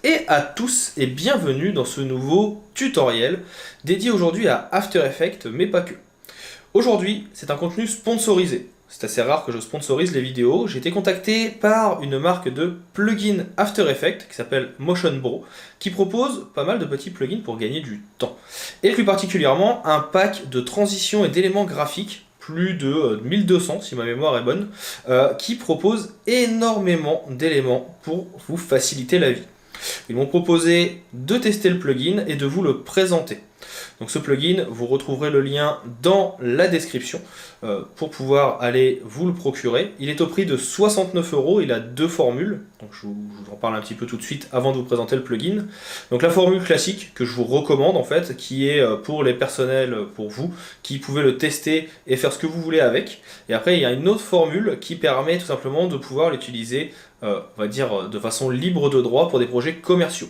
et à tous et bienvenue dans ce nouveau tutoriel dédié aujourd'hui à After Effects, mais pas que. Aujourd'hui, c'est un contenu sponsorisé. C'est assez rare que je sponsorise les vidéos. J'ai été contacté par une marque de plugins After Effects qui s'appelle Motion Bro, qui propose pas mal de petits plugins pour gagner du temps. Et plus particulièrement, un pack de transitions et d'éléments graphiques, plus de 1200 si ma mémoire est bonne, qui propose énormément d'éléments pour vous faciliter la vie. Ils m'ont proposé de tester le plugin et de vous le présenter. Donc ce plugin, vous retrouverez le lien dans la description pour pouvoir aller vous le procurer. Il est au prix de 69 €, il a deux formules, donc je vous en parle un petit peu tout de suite avant de vous présenter le plugin. Donc la formule classique que je vous recommande en fait, qui est pour les personnels, pour vous, qui pouvez le tester et faire ce que vous voulez avec. Et après il y a une autre formule qui permet tout simplement de pouvoir l'utiliser, on va dire de façon libre de droit pour des projets commerciaux.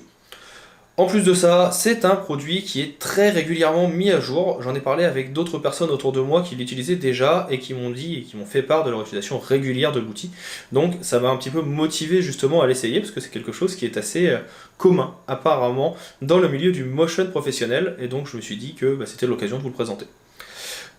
En plus de ça, c'est un produit qui est très régulièrement mis à jour. J'en ai parlé avec d'autres personnes autour de moi qui l'utilisaient déjà et qui m'ont dit et qui m'ont fait part de leur utilisation régulière de l'outil. Donc ça m'a un petit peu motivé justement à l'essayer parce que c'est quelque chose qui est assez commun apparemment dans le milieu du motion professionnel et donc je me suis dit que c'était l'occasion de vous le présenter.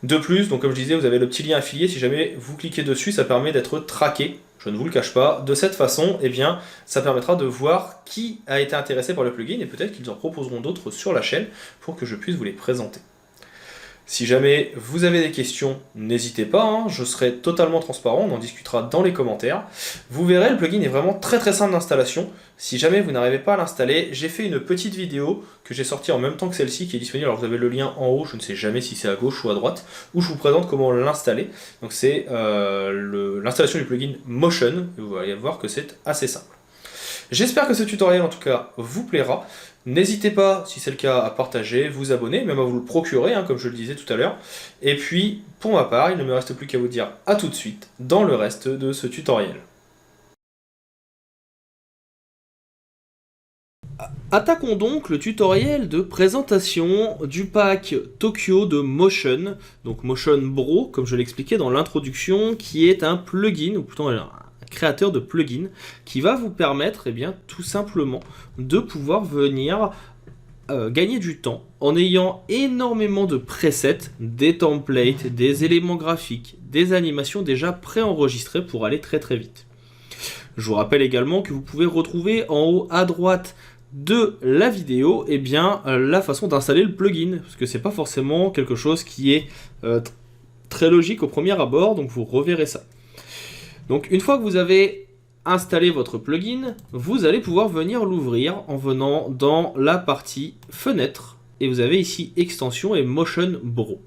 De plus, donc comme je disais, vous avez le petit lien affilié, si jamais vous cliquez dessus, ça permet d'être traqué, je ne vous le cache pas. De cette façon, eh bien, ça permettra de voir qui a été intéressé par le plugin et peut-être qu'ils en proposeront d'autres sur la chaîne pour que je puisse vous les présenter. Si jamais vous avez des questions, n'hésitez pas, hein, je serai totalement transparent, on en discutera dans les commentaires. Vous verrez, le plugin est vraiment très simple d'installation. Si jamais vous n'arrivez pas à l'installer, j'ai fait une petite vidéo que j'ai sortie en même temps que celle-ci qui est disponible. Alors vous avez le lien en haut, je ne sais jamais si c'est à gauche ou à droite, où je vous présente comment l'installer. Donc c'est l'installation du plugin Motion, et vous allez voir que c'est assez simple. J'espère que ce tutoriel en tout cas vous plaira. N'hésitez pas, si c'est le cas, à partager, vous abonner, même à vous le procurer, hein, comme je le disais tout à l'heure. Et puis, pour ma part, il ne me reste plus qu'à vous dire à tout de suite dans le reste de ce tutoriel. Attaquons donc le tutoriel de présentation du pack Tokyo de Motion, donc Motion Bro, comme je l'expliquais dans l'introduction, qui est un plugin, ou plutôt un créateur de plugins, qui va vous permettre, tout simplement, de pouvoir venir gagner du temps en ayant énormément de presets, des templates, des éléments graphiques, des animations déjà préenregistrées pour aller très vite. Je vous rappelle également que vous pouvez retrouver en haut à droite de la vidéo la façon d'installer le plugin, parce que c'est pas forcément quelque chose qui est très logique au premier abord, donc vous reverrez ça. Donc une fois que vous avez installé votre plugin, vous allez pouvoir venir l'ouvrir en venant dans la partie fenêtre, et vous avez ici extension et Motion Bro.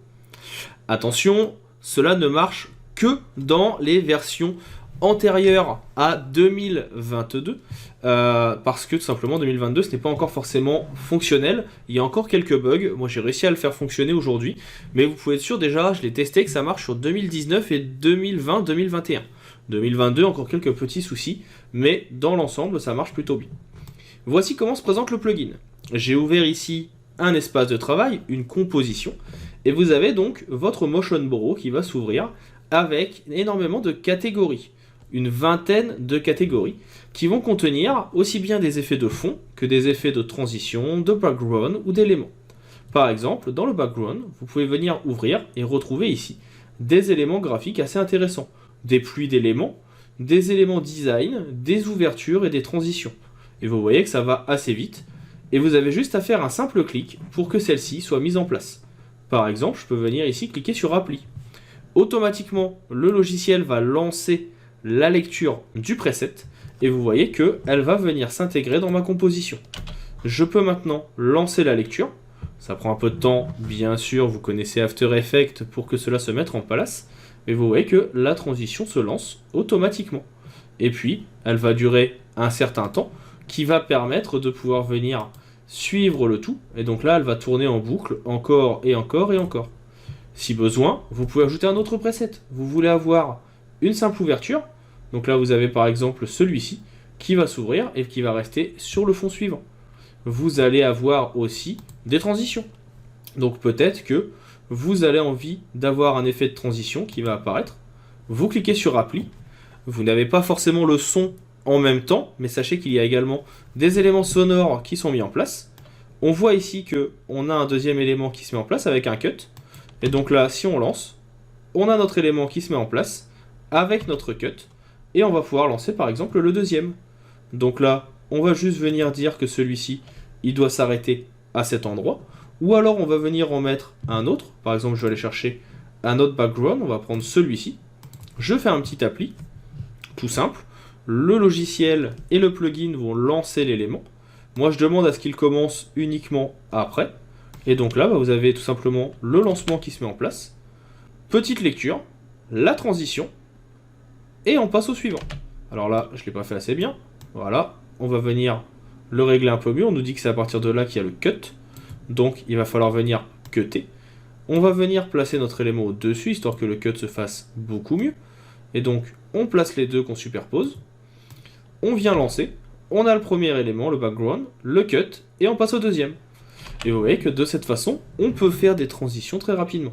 Attention, cela ne marche que dans les versions antérieures à 2022, parce que tout simplement 2022 ce n'est pas encore forcément fonctionnel, il y a encore quelques bugs. Moi j'ai réussi à le faire fonctionner aujourd'hui, mais vous pouvez être sûr déjà, je l'ai testé, que ça marche sur 2019 et 2020-2021. 2022 encore quelques petits soucis, mais dans l'ensemble ça marche plutôt bien. Voici comment se présente le plugin. J'ai ouvert ici un espace de travail, une composition, et vous avez donc votre Motion Bro qui va s'ouvrir avec énormément de catégories. Une vingtaine de catégories qui vont contenir aussi bien des effets de fond que des effets de transition, de background ou d'éléments. Par exemple, dans le background, vous pouvez venir ouvrir et retrouver ici des éléments graphiques assez intéressants. Des pluies d'éléments, des éléments design, des ouvertures et des transitions. Et vous voyez que ça va assez vite. Et vous avez juste à faire un simple clic pour que celle-ci soit mise en place. Par exemple, je peux venir ici cliquer sur Appli. Automatiquement, le logiciel va lancer la lecture du preset et vous voyez qu'elle va venir s'intégrer dans ma composition. Je peux maintenant lancer la lecture. Ça prend un peu de temps, bien sûr, vous connaissez After Effects pour que cela se mette en place. Mais vous voyez que la transition se lance automatiquement. Et puis, elle va durer un certain temps qui va permettre de pouvoir venir suivre le tout. Et donc là, elle va tourner en boucle encore et encore et encore. Si besoin, vous pouvez ajouter un autre preset. Vous voulez avoir une simple ouverture. Donc là, vous avez par exemple celui-ci qui va s'ouvrir et qui va rester sur le fond suivant. Vous allez avoir aussi des transitions. Donc peut-être que vous avez envie d'avoir un effet de transition qui va apparaître. Vous cliquez sur Appli. Vous n'avez pas forcément le son en même temps, mais sachez qu'il y a également des éléments sonores qui sont mis en place. On voit ici qu'on a un deuxième élément qui se met en place avec un cut. Et donc là, si on lance, on a notre élément qui se met en place avec notre cut. Et on va pouvoir lancer par exemple le deuxième. Donc là, on va juste venir dire que celui-ci, il doit s'arrêter à cet endroit. Ou alors on va venir en mettre un autre. Par exemple, je vais aller chercher un autre background. On va prendre celui-ci. Je fais un petit appli, tout simple. Le logiciel et le plugin vont lancer l'élément. Moi, je demande à ce qu'il commence uniquement après. Et donc là, vous avez tout simplement le lancement qui se met en place. Petite lecture, la transition, et on passe au suivant. Alors là, je ne l'ai pas fait assez bien. Voilà, on va venir le régler un peu mieux. On nous dit que c'est à partir de là qu'il y a le cut. Donc, il va falloir venir cutter. On va venir placer notre élément au-dessus, histoire que le cut se fasse beaucoup mieux. Et donc, on place les deux qu'on superpose. On vient lancer. On a le premier élément, le background, le cut, et on passe au deuxième. Et vous voyez que de cette façon, on peut faire des transitions très rapidement.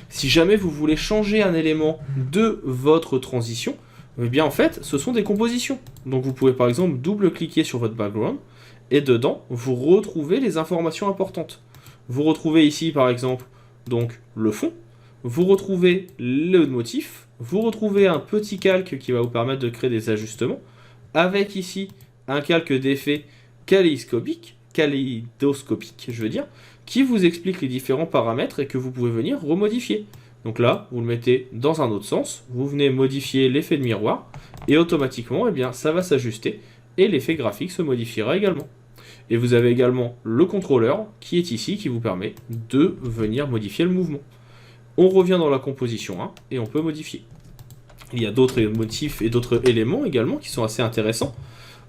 Si jamais vous voulez changer un élément de votre transition, eh bien en fait, ce sont des compositions. Donc vous pouvez par exemple double-cliquer sur votre background, et dedans, vous retrouvez les informations importantes. Vous retrouvez ici par exemple donc le fond, vous retrouvez le motif, vous retrouvez un petit calque qui va vous permettre de créer des ajustements, avec ici un calque d'effet kaléidoscopique, qui vous explique les différents paramètres et que vous pouvez venir remodifier. Donc là, vous le mettez dans un autre sens, vous venez modifier l'effet de miroir, et automatiquement, eh bien, ça va s'ajuster, et l'effet graphique se modifiera également. Et vous avez également le contrôleur qui est ici, qui vous permet de venir modifier le mouvement. On revient dans la composition 1, et on peut modifier. Il y a d'autres motifs et d'autres éléments également qui sont assez intéressants.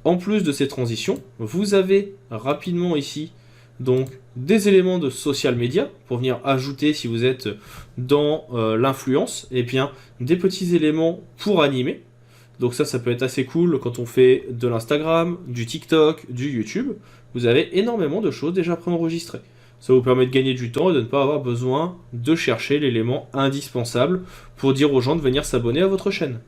En plus de ces transitions, vous avez rapidement ici donc des éléments de social media pour venir ajouter, si vous êtes dans l'influence, et bien des petits éléments pour animer. Donc ça peut être assez cool quand on fait de l'Instagram, du TikTok, du YouTube. Vous avez énormément de choses déjà préenregistrées. Ça vous permet de gagner du temps et de ne pas avoir besoin de chercher l'élément indispensable pour dire aux gens de venir s'abonner à votre chaîne.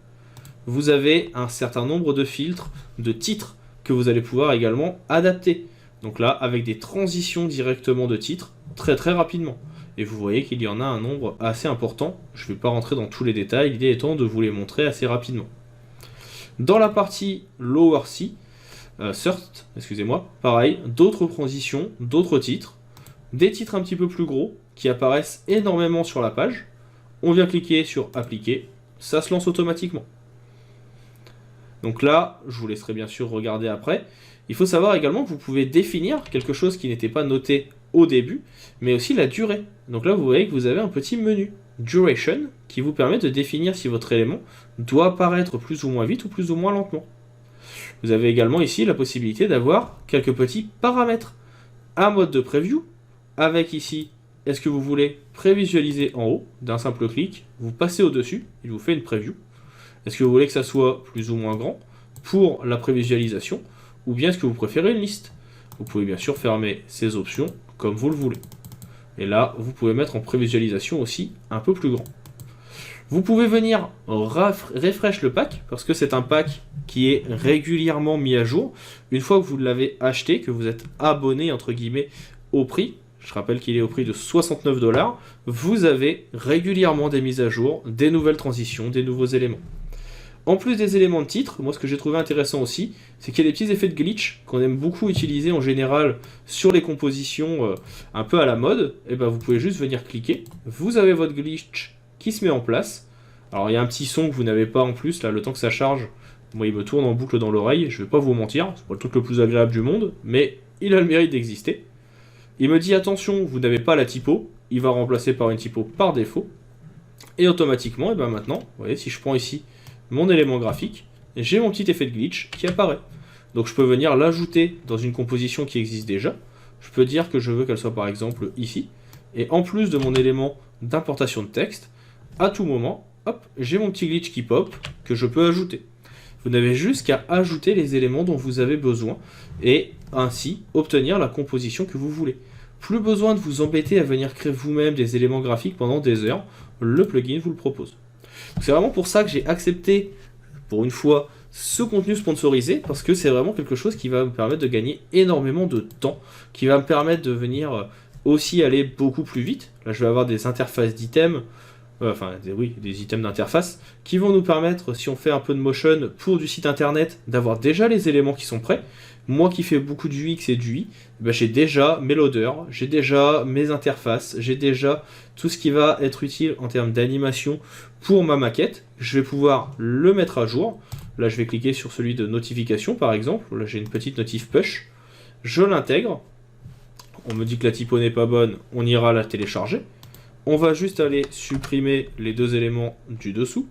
Vous avez un certain nombre de filtres, de titres que vous allez pouvoir également adapter. Donc là, avec des transitions directement de titres, très rapidement. Et vous voyez qu'il y en a un nombre assez important. Je ne vais pas rentrer dans tous les détails, l'idée étant de vous les montrer assez rapidement. Dans la partie Lower Third, excusez-moi, pareil, d'autres transitions, d'autres titres, des titres un petit peu plus gros qui apparaissent énormément sur la page. On vient cliquer sur appliquer, ça se lance automatiquement. Donc là, je vous laisserai bien sûr regarder après. Il faut savoir également que vous pouvez définir quelque chose qui n'était pas noté au début, mais aussi la durée. Donc là, vous voyez que vous avez un petit menu Duration qui vous permet de définir si votre élément doit apparaître plus ou moins vite ou plus ou moins lentement. Vous avez également ici la possibilité d'avoir quelques petits paramètres. Un mode de preview, avec ici, est-ce que vous voulez prévisualiser en haut, d'un simple clic, vous passez au-dessus, il vous fait une preview. Est-ce que vous voulez que ça soit plus ou moins grand pour la prévisualisation, ou bien est-ce que vous préférez une liste? Vous pouvez bien sûr fermer ces options comme vous le voulez. Et là, vous pouvez mettre en prévisualisation aussi un peu plus grand. Vous pouvez venir refresh le pack, parce que c'est un pack qui est régulièrement mis à jour. Une fois que vous l'avez acheté, que vous êtes abonné entre guillemets au prix, je rappelle qu'il est au prix de 69 $, vous avez régulièrement des mises à jour, des nouvelles transitions, des nouveaux éléments. En plus des éléments de titre, moi ce que j'ai trouvé intéressant aussi, c'est qu'il y a des petits effets de glitch qu'on aime beaucoup utiliser en général sur les compositions un peu à la mode. Et ben vous pouvez juste venir cliquer, vous avez votre glitch qui se met en place. Alors il y a un petit son que vous n'avez pas en plus, là le temps que ça charge, moi il me tourne en boucle dans l'oreille, je vais pas vous mentir, c'est pas le truc le plus agréable du monde, mais il a le mérite d'exister. Il me dit attention, vous n'avez pas la typo, il va remplacer par une typo par défaut. Et automatiquement, et ben maintenant, vous voyez, si je prends ici mon élément graphique, j'ai mon petit effet de glitch qui apparaît. Donc je peux venir l'ajouter dans une composition qui existe déjà. Je peux dire que je veux qu'elle soit par exemple ici. Et en plus de mon élément d'importation de texte, à tout moment, hop, j'ai mon petit glitch qui pop que je peux ajouter. Vous n'avez juste qu'à ajouter les éléments dont vous avez besoin et ainsi obtenir la composition que vous voulez. Plus besoin de vous embêter à venir créer vous-même des éléments graphiques pendant des heures, le plugin vous le propose. C'est vraiment pour ça que j'ai accepté, pour une fois, ce contenu sponsorisé parce que c'est vraiment quelque chose qui va me permettre de gagner énormément de temps, qui va me permettre de venir aussi aller beaucoup plus vite. Là, je vais avoir des interfaces d'items, des items d'interface qui vont nous permettre, si on fait un peu de motion pour du site internet, d'avoir déjà les éléments qui sont prêts. Moi qui fais beaucoup du UX et du UI, j'ai déjà mes loaders, j'ai déjà mes interfaces, j'ai déjà tout ce qui va être utile en termes d'animation pour ma maquette. Je vais pouvoir le mettre à jour. Là, je vais cliquer sur celui de notification, par exemple. Là, j'ai une petite notif push. Je l'intègre. On me dit que la typo n'est pas bonne, on ira la télécharger. On va juste aller supprimer les deux éléments du dessous.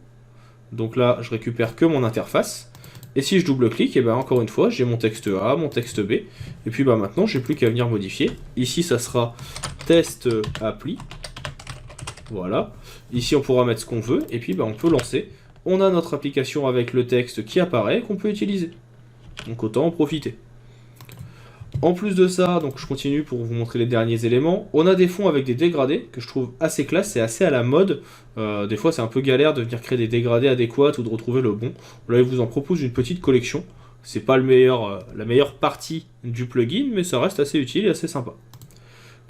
Donc là, je récupère que mon interface. Et si je double-clique, et encore une fois, j'ai mon texte A, mon texte B. Et puis maintenant, j'ai plus qu'à venir modifier. Ici, ça sera test appli. Voilà. Ici, on pourra mettre ce qu'on veut. Et puis, on peut lancer. On a notre application avec le texte qui apparaît, qu'on peut utiliser. Donc autant en profiter. En plus de ça, donc je continue pour vous montrer les derniers éléments. On a des fonds avec des dégradés que je trouve assez classe, c'est assez à la mode. Des fois c'est un peu galère de venir créer des dégradés adéquats ou de retrouver le bon. Là il vous en propose une petite collection. C'est pas la meilleure partie du plugin, mais ça reste assez utile et assez sympa.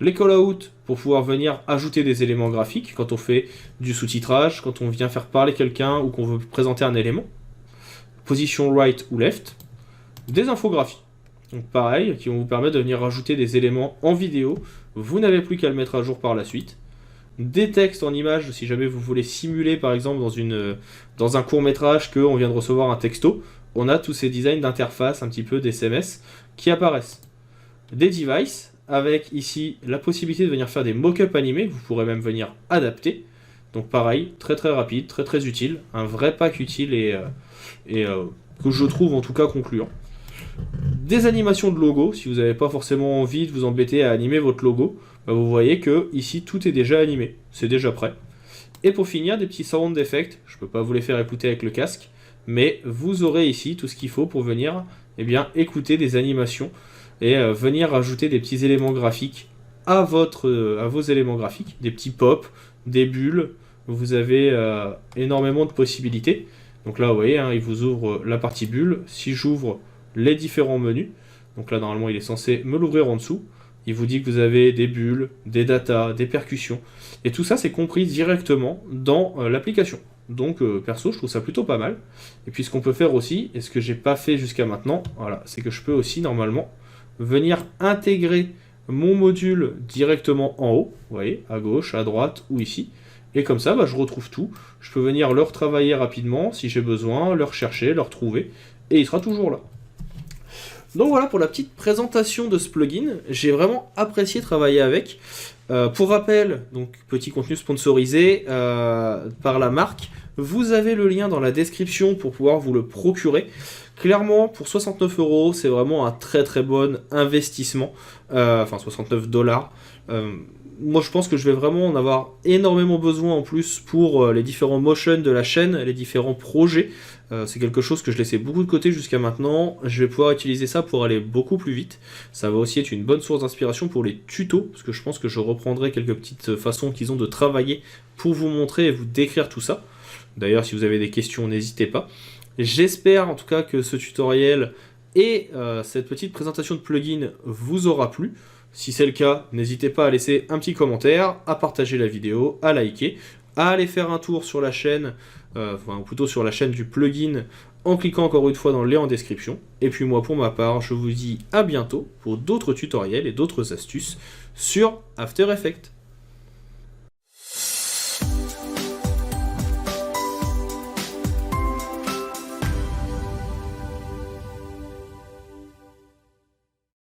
Les call-out pour pouvoir venir ajouter des éléments graphiques quand on fait du sous-titrage, quand on vient faire parler quelqu'un ou qu'on veut présenter un élément. Position right ou left. Des infographies. Donc pareil, qui vont vous permettre de venir rajouter des éléments en vidéo. Vous n'avez plus qu'à le mettre à jour par la suite. Des textes en images, si jamais vous voulez simuler par exemple dans un court-métrage qu'on vient de recevoir un texto, on a tous ces designs d'interface, un petit peu d'SMS, qui apparaissent. Des devices, avec ici la possibilité de venir faire des mock-ups animés, vous pourrez même venir adapter. Donc pareil, très très rapide, très très utile, un vrai pack utile et que je trouve en tout cas concluant. Des animations de logo, si vous n'avez pas forcément envie de vous embêter à animer votre logo, vous voyez que ici tout est déjà animé, c'est déjà prêt. Et pour finir, des petits sound effects, je ne peux pas vous les faire écouter avec le casque, mais vous aurez ici tout ce qu'il faut pour venir écouter des animations et venir ajouter des petits éléments graphiques à vos éléments graphiques, des petits pops, des bulles, vous avez énormément de possibilités. Donc là vous voyez, il vous ouvre la partie bulle, si j'ouvre les différents menus, donc là normalement il est censé me l'ouvrir en dessous, il vous dit que vous avez des bulles, des datas, des percussions, et tout ça c'est compris directement dans l'application. Donc perso je trouve ça plutôt pas mal. Et puis ce qu'on peut faire aussi, et ce que j'ai pas fait jusqu'à maintenant, voilà, c'est que je peux aussi normalement venir intégrer mon module directement en haut, vous voyez, à gauche, à droite ou ici. Et comme ça, je retrouve tout. Je peux venir le retravailler rapidement si j'ai besoin, le rechercher, le retrouver, et il sera toujours là. Donc voilà pour la petite présentation de ce plugin, j'ai vraiment apprécié travailler avec. Pour rappel, donc petit contenu sponsorisé par la marque, vous avez le lien dans la description pour pouvoir vous le procurer. Clairement, pour 69 €, c'est vraiment un très très bon investissement, enfin 69 $. Moi je pense que je vais vraiment en avoir énormément besoin en plus pour les différents motions de la chaîne, les différents projets. C'est quelque chose que je laissais beaucoup de côté jusqu'à maintenant. Je vais pouvoir utiliser ça pour aller beaucoup plus vite. Ça va aussi être une bonne source d'inspiration pour les tutos, parce que je pense que je reprendrai quelques petites façons qu'ils ont de travailler pour vous montrer et vous décrire tout ça. D'ailleurs, si vous avez des questions, n'hésitez pas. J'espère en tout cas que ce tutoriel et cette petite présentation de plugin vous aura plu. Si c'est le cas, n'hésitez pas à laisser un petit commentaire, à partager la vidéo, à liker, à aller faire un tour sur la chaîne, ou plutôt sur la chaîne du plugin, en cliquant encore une fois dans le lien en description. Et puis moi pour ma part, je vous dis à bientôt pour d'autres tutoriels et d'autres astuces sur After Effects.